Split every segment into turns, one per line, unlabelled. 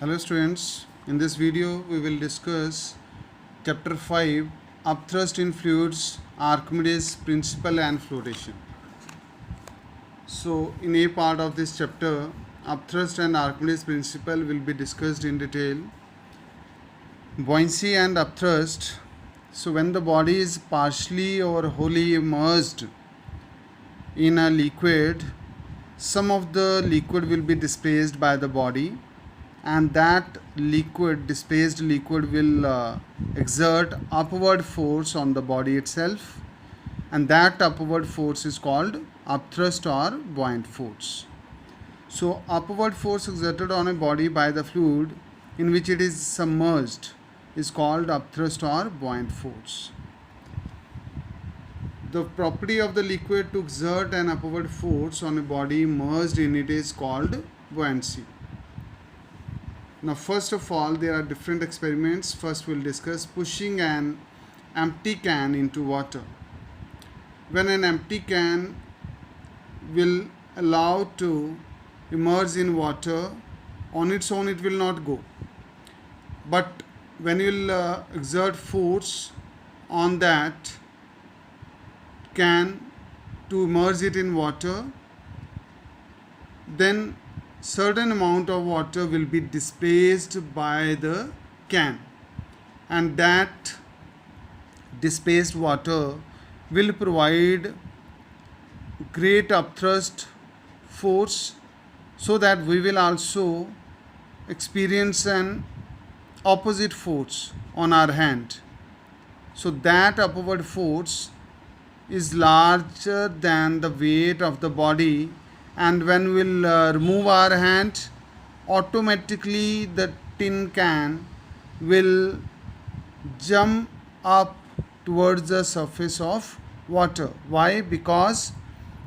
Hello students, in this video we will discuss chapter 5 Upthrust in Fluids, Archimedes Principle and Flotation. So in a part of this chapter, upthrust and Archimedes Principle will be discussed in detail. Buoyancy and upthrust. So when the body is partially or wholly immersed in a liquid, some of the liquid will be displaced by the body, and that displaced liquid will exert upward force on the body itself, and that upward force is called upthrust or buoyant force. So upward force exerted on a body by the fluid in which it is submerged is called upthrust or buoyant force. The property of the liquid to exert an upward force on a body immersed in it is called buoyancy. Now, first of all, there are different experiments. First, we'll discuss pushing an empty can into water. When an empty can will allow to immerse in water, on its own it will not go. But when you will exert force on that can to immerse it in water, then certain amount of water will be displaced by the can, and that displaced water will provide great upthrust force, so that we will also experience an opposite force on our hand. So that upward force is larger than the weight of the body, and when we'll remove our hand, automatically the tin can will jump up towards the surface of water. Why? Because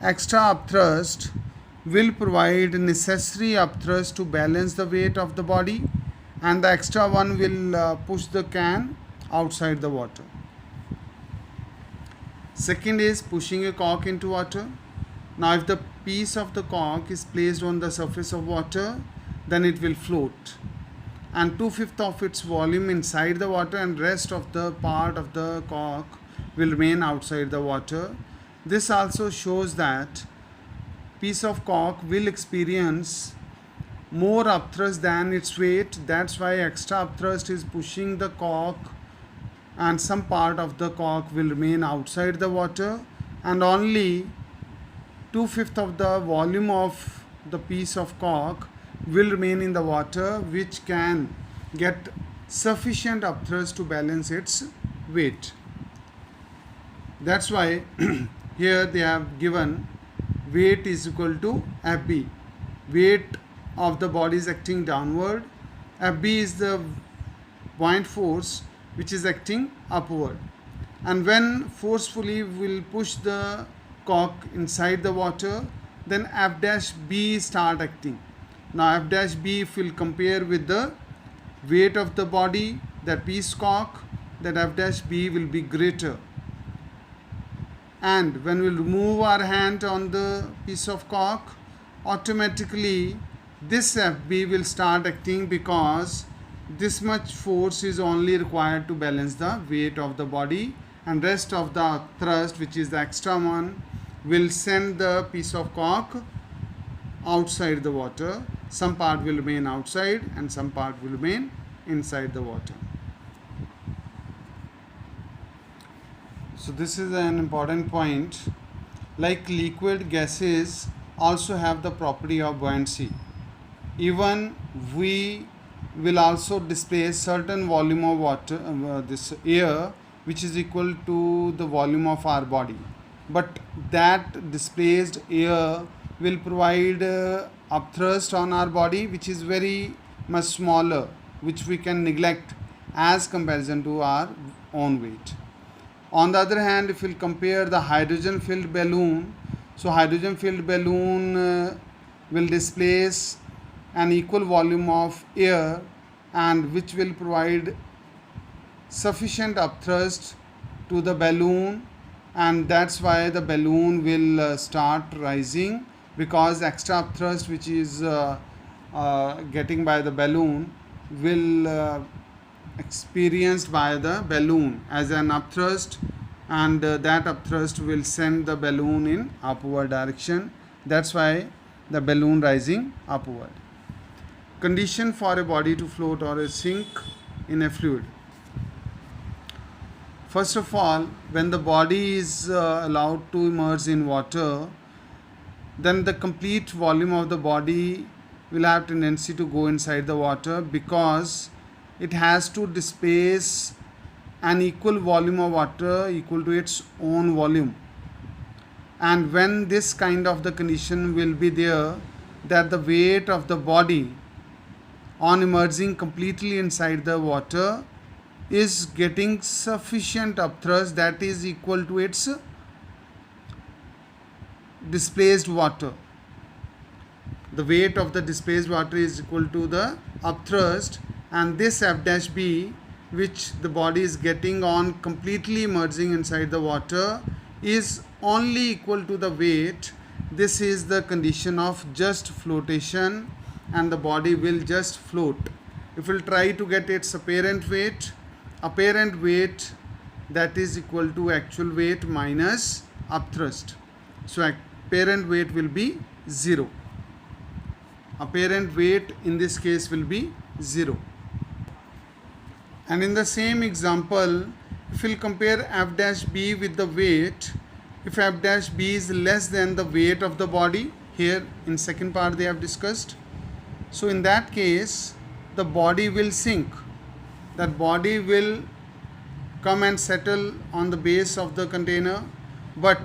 extra upthrust will provide necessary upthrust to balance the weight of the body, and the extra one will push the can outside the water. Second is pushing a cork into water. Now, if the piece of the cork is placed on the surface of water, then it will float, and 2/5 of its volume inside the water and rest of the part of the cork will remain outside the water. This also shows that piece of cork will experience more upthrust than its weight. That's why extra upthrust is pushing the cork, and some part of the cork will remain outside the water, and only 2/5 of the volume of the piece of cork will remain in the water, which can get sufficient upthrust to balance its weight. That's why here they have given weight is equal to Fb. Weight of the body is acting downward. Fb is the buoyant force which is acting upward, and when forcefully will push the cork inside the water, then F dash B start acting. Now F dash B, if we'll compare with the weight of the body, that piece cork, that F dash B will be greater. And when we'll remove our hand on the piece of cork, automatically this FB will start acting, because this much force is only required to balance the weight of the body, and rest of the thrust, which is the extra one, will send the piece of cork outside the water. Some part will remain outside and some part will remain inside the water. So this is an important point. Like liquid, gases also have the property of buoyancy. Even we will also displace certain volume of water, this air, which is equal to the volume of our body, but that displaced air will provide upthrust on our body, which is very much smaller, which we can neglect as comparison to our own weight. On the other hand, if we'll compare the hydrogen filled balloon, so hydrogen filled balloon will displace an equal volume of air, and which will provide sufficient upthrust to the balloon, and that's why the balloon will start rising, because extra upthrust which is getting by the balloon will experienced by the balloon as an upthrust, and that upthrust will send the balloon in upward direction. That's why the balloon rising upward. Condition for a body to float or sink in a fluid. First of all, when the body is allowed to immerse in water, then the complete volume of the body will have tendency to go inside the water, because it has to displace an equal volume of water equal to its own volume. And when this kind of the condition will be there, that the weight of the body on emerging completely inside the water is getting sufficient upthrust that is equal to its displaced water. The weight of the displaced water is equal to the upthrust, and this F dash B, which the body is getting on completely emerging inside the water, is only equal to the weight. This is the condition of just flotation, and the body will just float. If we will try to get its apparent weight that is equal to actual weight minus upthrust. So apparent weight will be 0. Apparent weight in this case will be 0. And in the same example, if we will compare F dash B with the weight, if F dash B is less than the weight of the body, here in second part they have discussed, so in that case the body will sink. That body will come and settle on the base of the container. But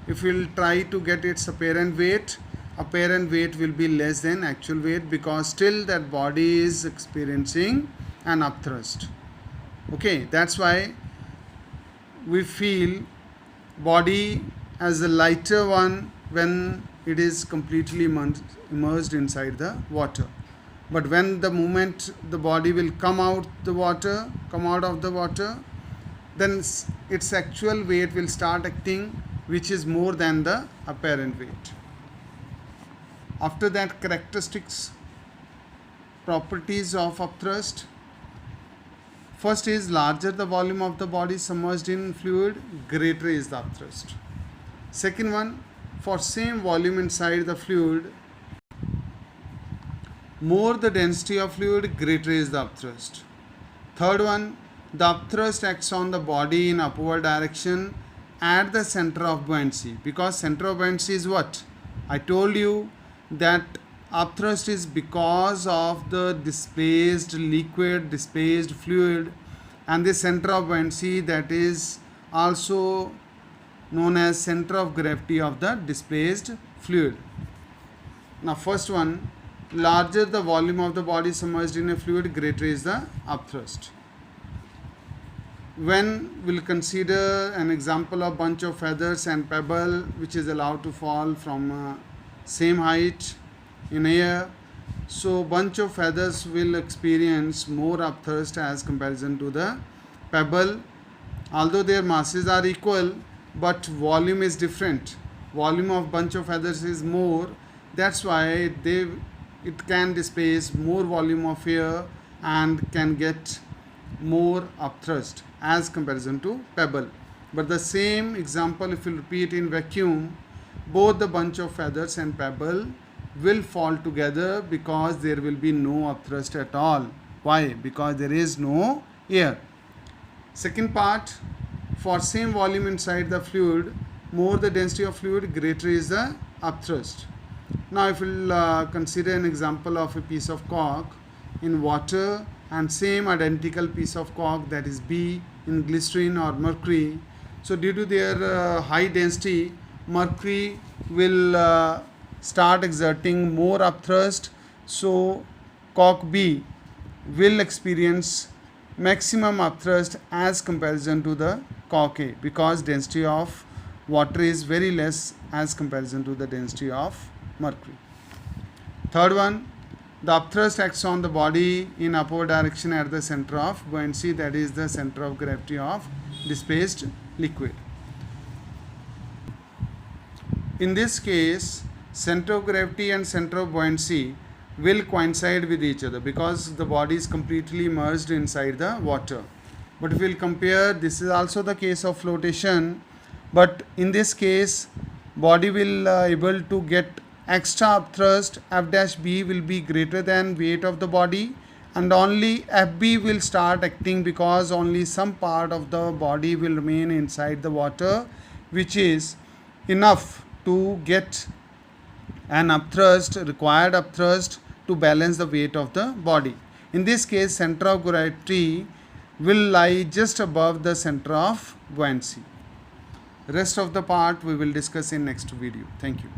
if we will try to get its apparent weight will be less than actual weight, because still that body is experiencing an upthrust. Okay, that's why we feel body as a lighter one when it is completely immersed inside the water. But when the moment the body will come out of the water, then its actual weight will start acting, which is more than the apparent weight. After that, characteristics, properties of upthrust. First is, larger the volume of the body submerged in fluid, greater is the upthrust. Second one, for same volume inside the fluid, more the density of fluid, greater is the upthrust. Third one, the upthrust acts on the body in upward direction at the center of buoyancy, because center of buoyancy is what? I told you that upthrust is because of the displaced liquid, displaced fluid, and the center of buoyancy, that is also known as center of gravity of the displaced fluid. Now first one, larger the volume of the body submerged in a fluid, greater is the upthrust. When we'll consider an example of bunch of feathers and pebble which is allowed to fall from same height in air, so bunch of feathers will experience more upthrust as comparison to the pebble, although their masses are equal, but volume is different. Volume of bunch of feathers is more, that's why it can displace more volume of air and can get more upthrust as comparison to pebble. But the same example, if you repeat in vacuum, both the bunch of feathers and pebble will fall together, because there will be no upthrust at all. Why? Because there is no air. Second part, for same volume inside the fluid, more the density of fluid, greater is the upthrust. Now if we'll consider an example of a piece of cork in water and same identical piece of cork, that is B, in glycerin or mercury. So due to their high density, mercury will start exerting more upthrust, so cork B will experience maximum upthrust as comparison to the cork A, because density of water is very less as comparison to the density of mercury. Third one, the upthrust acts on the body in upward direction at the center of buoyancy, that is the center of gravity of displaced liquid. In this case, center of gravity and center of buoyancy will coincide with each other because the body is completely immersed inside the water. But if we'll compare, this is also the case of flotation, but in this case body will able to get extra upthrust. F dash B will be greater than weight of the body, and only FB will start acting because only some part of the body will remain inside the water, which is enough to get an upthrust, required upthrust to balance the weight of the body. In this case, center of gravity will lie just above the center of buoyancy. Rest of the part we will discuss in next video. Thank you.